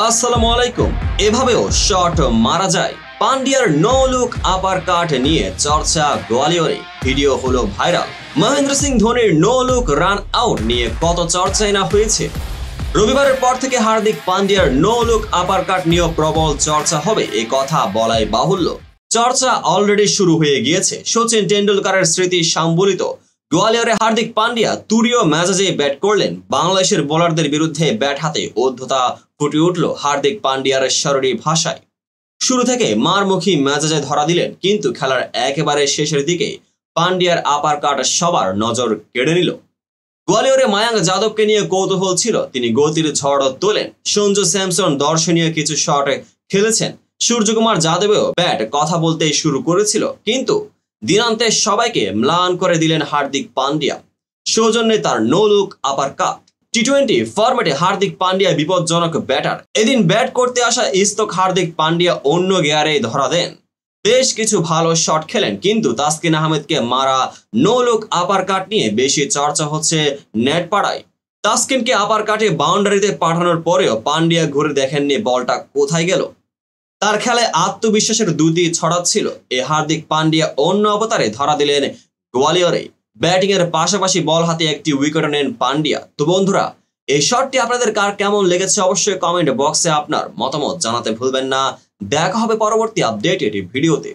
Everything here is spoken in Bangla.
আসসালামু আলাইকুম। এভাবেও শট মারা যায়। পান্ডিয়ার নো লুক আপার কাট নিয়ে চর্চা গোয়ালিয়রে, ভিডিও হলো ভাইরাল। মহেন্দ্র সিং ধোনির নো লুক রান আউট নিয়ে কত চর্চাই না হয়েছে। রবিবারের পর থেকে হার্দিক পান্ডিয়ার নো লুক আপার কাট নিয়ে প্রবল চর্চা হবে এ কথা বলাই বাহুল্য। চর্চা অলরেডি শুরু হয়ে গিয়েছে। সচিন টেন্ডুলকারের স্মৃতি সম্বলিত গোয়ালিয়রে হার্দিক পান্ডিয়া তুরীয় মেজাজে ব্যাট করলেন। বাংলাদেশের বোলারদের বিরুদ্ধে ব্যাট হাতে অদ্ভুতা ফুটে উঠল হার্দিক পান্ডিয়ার শরীরী ভাষায়। শুরু থেকে মারমুখী মেজাজে ধরা দিলেন, কিন্তু খেলার একেবারে শেষের দিকে পান্ডিয়ার আপার কাট সবার নজর কেড়ে নিল। গোয়ালিয়রে মায়াঙ্ক যাদবকে নিয়ে কৌতূহল ছিল, তিনি গতির ঝড় তোলেন। সঞ্জু স্যামসন দর্শনীয় কিছু শট খেলেছেন। সূর্যকুমার যাদবেও ব্যাট কথা বলতে শুরু করেছিল, কিন্তু দিনান্তে সবাইকে ম্লান করে দিলেন হার্দিক পান্ডিয়া। সৌজন্যে তার নো লুক আপার কাট। টি-20 ফরম্যাটে হার্দিক পান্ডিয়া বিপজ্জনক ব্যাটার। এদিন ব্যাট করতে আসা ইস্তক হার্দিক পান্ডিয়া অন্য গিয়ারে ধরা দেন। বেশ কিছু ভালো শট খেলেন, কিন্তু তাসকিন আহমেদকে মারা নো লুক আপার কাট নিয়ে বেশি চর্চা হচ্ছে নেট পাড়ায়। তাসকিনকে আপার কাটে বাউন্ডারিতে পাঠানোর পরেও পান্ডিয়া ঘুরে দেখেননি বলটা কোথায় গেল। তার খেলায় আত্মবিশ্বাসের দুটি ছড়াচ্ছিল। এ হার্দিক পান্ডিয়া অন্য অবতারে ধরা দিলেন গোয়ালিয়রে। ব্যাটিং এর পাশাপাশি বল হাতে একটি উইকেট নেন পান্ডিয়া। তো বন্ধুরা, এই শটটি আপনাদের কার কেমন লেগেছে অবশ্যই কমেন্ট বক্সে আপনার মতামত জানাতে ভুলবেন না। দেখা হবে পরবর্তী আপডেটেড ভিডিওতে।